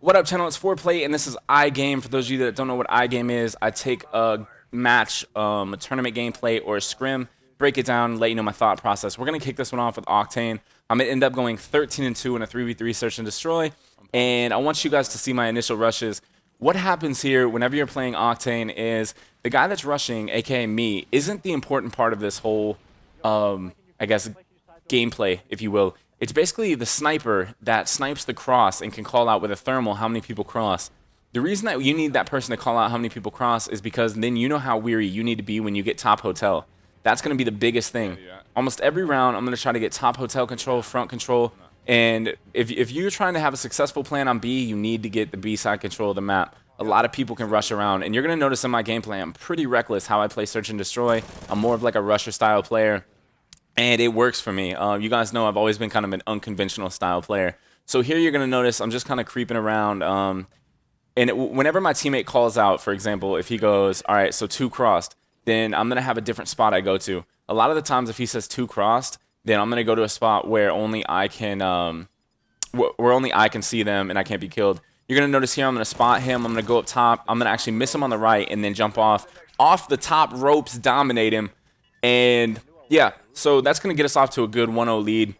What up, channel? It's Foreplayy, and this is iGame. For those of you that don't know what iGame is, I take a match, a tournament gameplay, or a scrim, break it down, let you know my thought process. We're going to kick this one off with Octane. I'm going to end up going 13-2 in a 3v3 search and destroy, and I want you guys to see my initial rushes. What happens here whenever you're playing Octane is the guy that's rushing, aka me, isn't the important part of this whole, I guess, gameplay, if you will. It's basically the sniper that snipes the cross and can call out with a thermal how many people cross. The reason that you need that person to call out how many people cross is because then you know how weary you need to be when you get top hotel. That's going to be the biggest thing. Almost every round, I'm going to try to get top hotel control, front control, and if you're trying to have a successful plan on B, you need to get the B side control of the map. A lot of people can rush around, and you're going to notice in my gameplay, I'm pretty reckless how I play search and destroy. I'm more of like a rusher style player. And it works for me. You guys know I've always been kind of an unconventional style player. So here you're going to notice I'm just kind of creeping around. Whenever my teammate calls out, for example, if he goes, all right, so 2 crossed, then I'm going to have a different spot I go to. A lot of the times if he says 2 crossed, then I'm going to go to a spot where only I can see them and I can't be killed. You're going to notice here I'm going to spot him. I'm going to go up top. I'm going to actually miss him on the right and then jump off the top ropes, dominate him. And yeah, so that's going to get us off to a good 1-0 lead.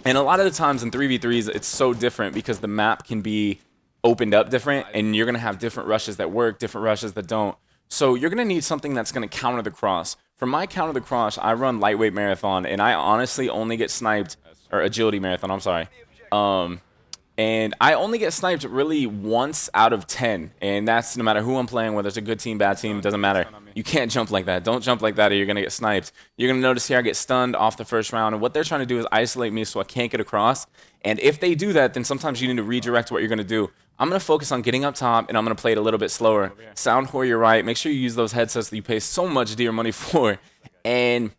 And a lot of the times in 3v3s, it's so different because the map can be opened up different, and you're going to have different rushes that work, different rushes that don't. So you're going to need something that's going to counter the cross. For my counter the cross, I run lightweight marathon, and I honestly only get sniped, or agility marathon, I'm sorry. And I only get sniped really once out of 10, and that's no matter who I'm playing, whether it's a good team, bad team, doesn't matter. You can't jump like that. Don't jump like that or you're going to get sniped. You're going to notice here I get stunned off the first round, and what they're trying to do is isolate me so I can't get across. And if they do that, then sometimes you need to redirect what you're going to do. I'm going to focus on getting up top, and I'm going to play it a little bit slower. Sound whore, you're right. Make sure you use those headsets that you pay so much dear money for. And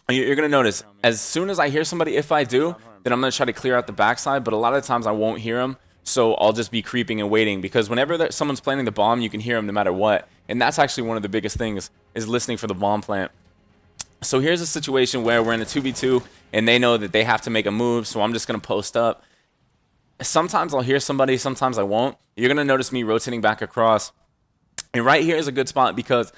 you're going to notice, as soon as I hear somebody, if I do, then I'm going to try to clear out the backside, but a lot of the times I won't hear them, so I'll just be creeping and waiting, because whenever someone's planting the bomb, you can hear them no matter what, and that's actually one of the biggest things, is listening for the bomb plant. So here's a situation where we're in a 2v2, and they know that they have to make a move, so I'm just going to post up. Sometimes I'll hear somebody, sometimes I won't. You're going to notice me rotating back across, and right here is a good spot, because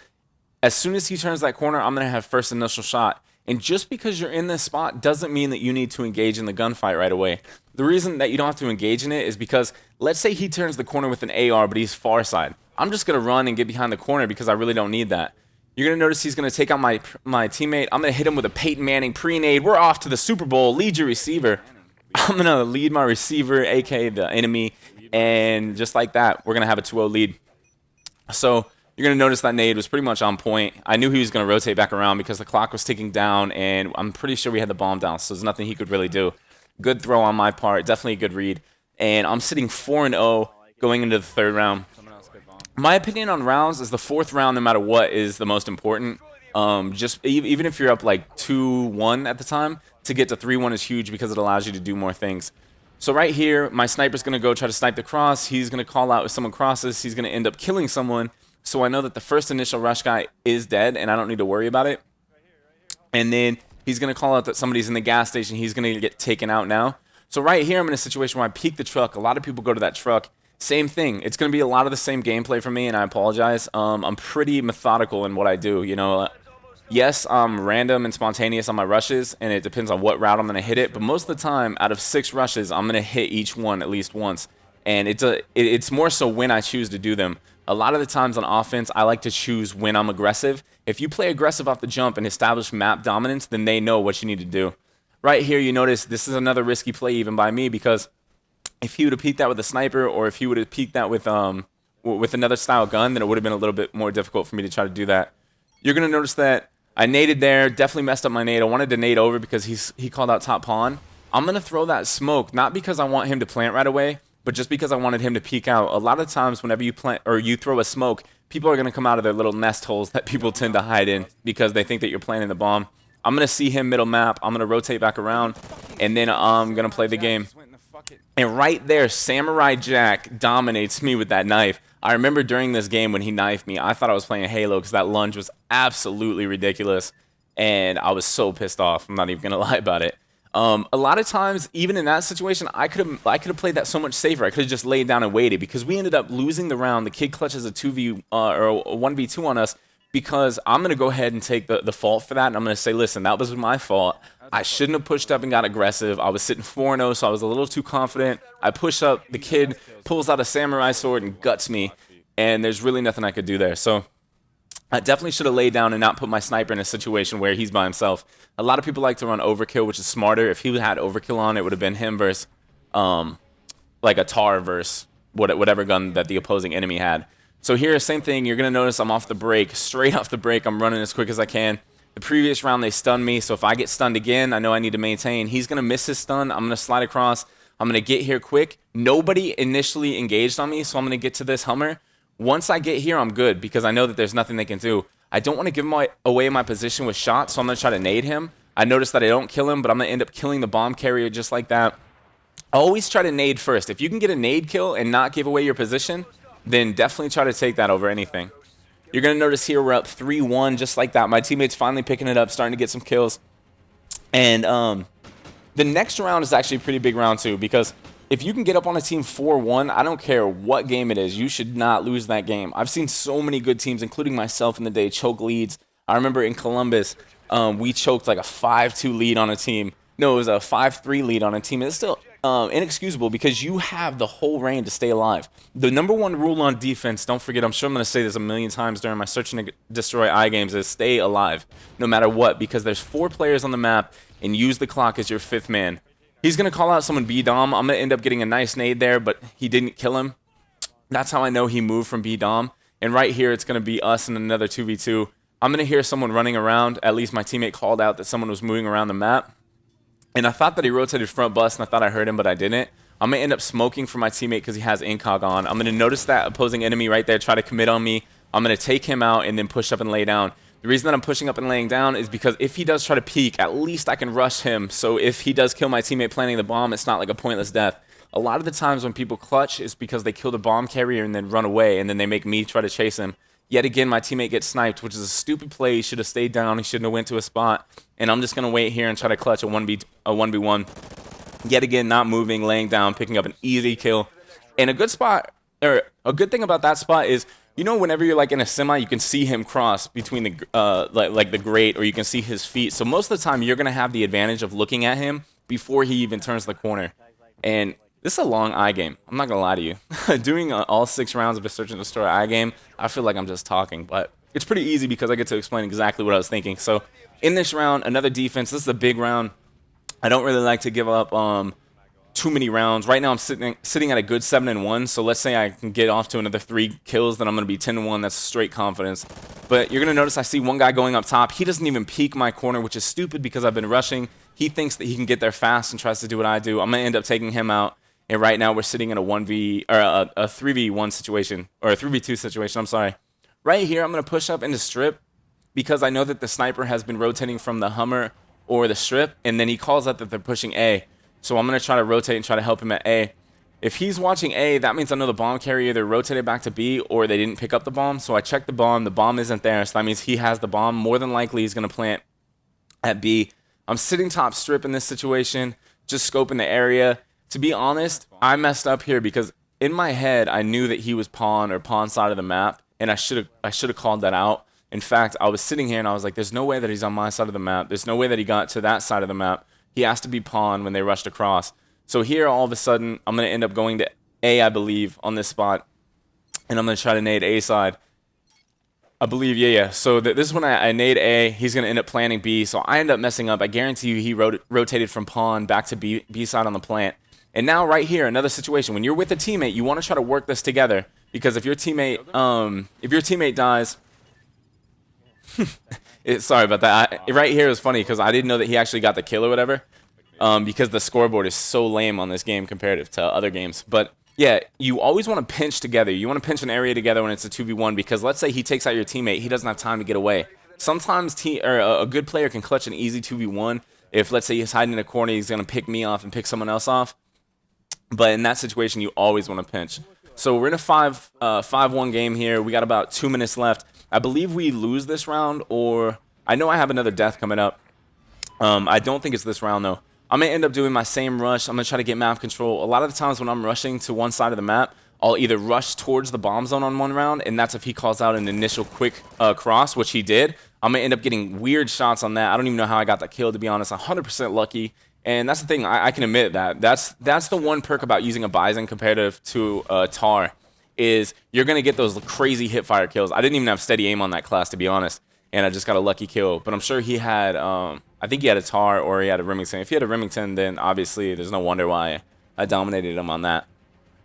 as soon as he turns that corner, I'm going to have first initial shot. And just because you're in this spot doesn't mean that you need to engage in the gunfight right away. The reason that you don't have to engage in it is because, let's say he turns the corner with an AR, but he's far side. I'm just going to run and get behind the corner because I really don't need that. You're going to notice he's going to take out my teammate. I'm going to hit him with a Peyton Manning pre-nade. We're off to the Super Bowl. Lead your receiver. I'm going to lead my receiver, a.k.a. the enemy. And just like that, we're going to have a 2-0 lead. So you're going to notice that nade was pretty much on point. I knew he was going to rotate back around because the clock was ticking down, and I'm pretty sure we had the bomb down, so there's nothing he could really do. Good throw on my part, definitely a good read. And I'm sitting 4-0 going into the 3rd round. My opinion on rounds is the 4th round, no matter what, is the most important. Just even if you're up like 2-1 at the time, to get to 3-1 is huge because it allows you to do more things. So right here, my sniper's going to go try to snipe the cross. He's going to call out if someone crosses. He's going to end up killing someone. So I know that the first initial rush guy is dead, and I don't need to worry about it. And then he's going to call out that somebody's in the gas station. He's going to get taken out now. So right here, I'm in a situation where I peek the truck. A lot of people go to that truck. Same thing. It's going to be a lot of the same gameplay for me, and I apologize. I'm pretty methodical in what I do. You know, yes, I'm random and spontaneous on my rushes, and it depends on what route I'm going to hit it. But most of the time, out of 6 rushes, I'm going to hit each one at least once. And it's more so when I choose to do them. A lot of the times on offense, I like to choose when I'm aggressive. If you play aggressive off the jump and establish map dominance, then they know what you need to do. Right here, you notice this is another risky play even by me, because if he would have peeked that with a sniper, or if he would have peeked that with another style gun, then it would have been a little bit more difficult for me to try to do that. You're going to notice that I naded there, definitely messed up my nade. I wanted to nade over because he called out top pawn. I'm going to throw that smoke, not because I want him to plant right away, but just because I wanted him to peek out. A lot of times whenever you plant or you throw a smoke, people are going to come out of their little nest holes that people tend to hide in because they think that you're planting the bomb. I'm going to see him middle map. I'm going to rotate back around, and then I'm going to play the game. And right there, Samurai Jack dominates me with that knife. I remember during this game when he knifed me, I thought I was playing Halo because that lunge was absolutely ridiculous, and I was so pissed off. I'm not even going to lie about it. A lot of times, even in that situation, I could have played that so much safer. I could have just laid down and waited because we ended up losing the round. The kid clutches a 2v or a 1v2 on us because I'm gonna go ahead and take the fault for that, and I'm gonna say, listen, that was my fault. I shouldn't have pushed up and got aggressive. I was sitting 4-0, so I was a little too confident. I push up, the kid pulls out a samurai sword and guts me, and there's really nothing I could do there. So I definitely should have laid down and not put my sniper in a situation where he's by himself. A lot of people like to run overkill, which is smarter. If he had overkill on, it would have been him versus like a tar versus whatever gun that the opposing enemy had. So here, same thing. You're going to notice I'm off the break. Straight off the break, I'm running as quick as I can. The previous round, they stunned me, so if I get stunned again, I know I need to maintain. He's going to miss his stun. I'm going to slide across. I'm going to get here quick. Nobody initially engaged on me, so I'm going to get to this Hummer. Once I get here, I'm good because I know that there's nothing they can do. I don't want to give away my position with shots, so I'm going to try to nade him. I notice that I don't kill him, but I'm going to end up killing the bomb carrier just like that. Always try to nade first. If you can get a nade kill and not give away your position, then definitely try to take that over anything. You're going to notice here we're up 3-1 just like that. My teammate's finally picking it up, starting to get some kills. And the next round is actually a pretty big round too, because if you can get up on a team 4-1, I don't care what game it is, you should not lose that game. I've seen so many good teams, including myself in the day, choke leads. I remember in Columbus, we choked like a 5-2 lead on a team. No, it was a 5-3 lead on a team. It's still inexcusable because you have the whole reign to stay alive. The #1 rule on defense, don't forget, I'm sure I'm going to say this a million times during my Search and Destroy iGames, is stay alive no matter what, because there's 4 players on the map and use the clock as your 5th man. He's going to call out someone B-Dom. I'm going to end up getting a nice nade there, but he didn't kill him. That's how I know he moved from B-Dom. And right here, it's going to be us and another 2v2. I'm going to hear someone running around. At least my teammate called out that someone was moving around the map. And I thought that he rotated front bus, and I thought I heard him, but I didn't. I'm going to end up smoking for my teammate because he has incog on. I'm going to notice that opposing enemy right there try to commit on me. I'm going to take him out and then push up and lay down. The reason that I'm pushing up and laying down is because if he does try to peek, at least I can rush him. So if he does kill my teammate planting the bomb, it's not like a pointless death. A lot of the times when people clutch is because they kill the bomb carrier and then run away, and then they make me try to chase him. Yet again, my teammate gets sniped, which is a stupid play. He should have stayed down. He shouldn't have went to a spot. And I'm just going to wait here and try to clutch a 1v1. Yet again, not moving, laying down, picking up an easy kill. And a good spot, or a good thing about that spot is, you know, whenever you're like in a semi, you can see him cross between the like the grate, or you can see his feet. So most of the time, you're gonna have the advantage of looking at him before he even turns the corner. And this is a long iGame. I'm not gonna lie to you. Doing all 6 rounds of a Search and Destroy iGame, I feel like I'm just talking, but it's pretty easy because I get to explain exactly what I was thinking. So in this round, another defense. This is a big round. I don't really like to give up too many rounds. Right now I'm sitting at a good 7-1, so let's say I can get off to another 3 kills, then I'm going to be 10-1. That's straight confidence. But you're going to notice I see one guy going up top. He doesn't even peek my corner, which is stupid because I've been rushing. He thinks that he can get there fast and tries to do what I do. I'm going to end up taking him out. And right now we're sitting in a 3v1 situation, or a 3v2 situation, I'm sorry. Right here I'm going to push up into strip because I know that the sniper has been rotating from the Hummer or the strip, and then he calls out that they're pushing A. So I'm going to try to rotate and try to help him at A. If he's watching A, that means I know the bomb carrier either rotated back to B or they didn't pick up the bomb. So I check the bomb isn't there, so that means he has the bomb. More than likely he's going to plant at B. I'm sitting top strip in this situation, just scoping the area. To be honest, I messed up here because in my head I knew that he was pawn or pawn side of the map, and I should have called that out. In fact, I was sitting here and I was like, there's no way that he's on my side of the map. There's no way that he got to that side of the map. He has to be pawn when they rushed across. So here, all of a sudden, I'm going to end up going to A, I believe, on this spot. And I'm going to try to nade A side. I believe, yeah. So this is when I nade A. He's going to end up planting B. So I end up messing up. I guarantee you he rotated from pawn back to B side on the plant. And now right here, another situation. When you're with a teammate, you want to try to work this together. Because if your teammate dies... sorry about that. Right here is funny because I didn't know that he actually got the kill or whatever. Because the scoreboard is so lame on this game comparative to other games. But yeah, you always want to pinch together. You want to pinch an area together when it's a 2v1 because let's say he takes out your teammate. He doesn't have time to get away. Sometimes a good player can clutch an easy 2v1. If let's say he's hiding in a corner, he's going to pick me off and pick someone else off. But in that situation, you always want to pinch. So we're in a 5-1 game here. We got about 2 minutes left. I believe we lose this round, or I know I have another death coming up. I don't think it's this round, though. I'm going to end up doing my same rush. I'm going to try to get map control. A lot of the times when I'm rushing to one side of the map, I'll either rush towards the bomb zone on one round, and that's if he calls out an initial quick cross, which he did. I'm going to end up getting weird shots on that. I don't even know how I got that kill, to be honest. 100% lucky. And that's the thing. I can admit that. That's the one perk about using a Bison comparative to Tar, is you're going to get those crazy hipfire kills. I didn't even have steady aim on that class, to be honest, and I just got a lucky kill. But I'm sure he had, I think he had a Tar or he had a Remington. If he had a Remington, then obviously there's no wonder why I dominated him on that.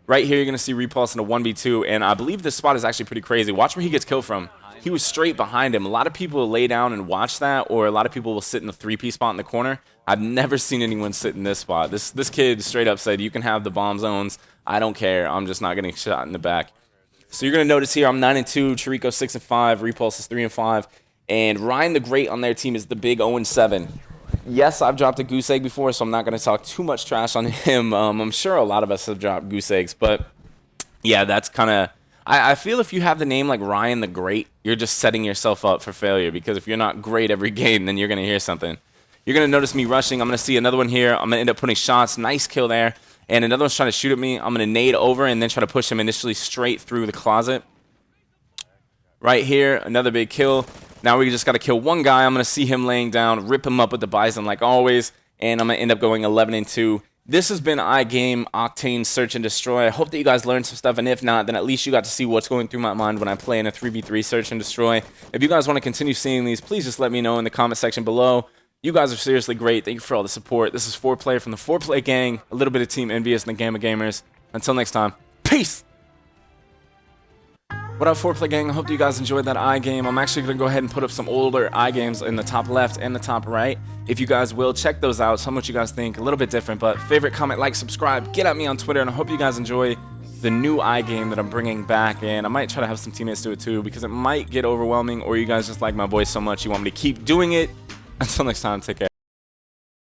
Right here, you're going to see Repulse in a 1v2, and I believe this spot is actually pretty crazy. Watch where he gets killed from. He was straight behind him. A lot of people will lay down and watch that, or a lot of people will sit in the 3P spot in the corner. I've never seen anyone sit in this spot. This kid straight up said, you can have the bomb zones. I don't care. I'm just not getting shot in the back. So you're going to notice here, I'm 9-2, Chirico 6-5, Repulse is 3-5, and Ryan the Great on their team is the big 0-7. Yes, I've dropped a goose egg before, so I'm not going to talk too much trash on him. I'm sure a lot of us have dropped goose eggs, but yeah, that's kind of... I feel if you have the name like Ryan the Great, you're just setting yourself up for failure, because if you're not great every game, then you're going to hear something. You're going to notice me rushing. I'm going to see another one here. I'm going to end up putting shots. Nice kill there. And another one's trying to shoot at me. I'm going to nade over and then try to push him initially straight through the closet. Right here, another big kill. Now we just got to kill one guy. I'm going to see him laying down, rip him up with the Bison like always, and I'm going to end up going 11-2. This has been iGame, Octane, Search and Destroy. I hope that you guys learned some stuff, and if not, then at least you got to see what's going through my mind when I play in a 3v3 Search and Destroy. If you guys want to continue seeing these, please just let me know in the comment section below. You guys are seriously great. Thank you for all the support. This is ForePlay from the ForePlay Gang, a little bit of Team Envious and the Gamma Gamers. Until next time, peace! What up, ForePlay Gang? I hope you guys enjoyed that iGame. I'm actually going to go ahead and put up some older iGames in the top left and the top right. If you guys will, check those out. Tell me what you guys think. A little bit different, but favorite, comment, like, subscribe. Get at me on Twitter, and I hope you guys enjoy the new iGame that I'm bringing back. And I might try to have some teammates do it too, because it might get overwhelming, or you guys just like my voice so much you want me to keep doing it. Until next time, take care.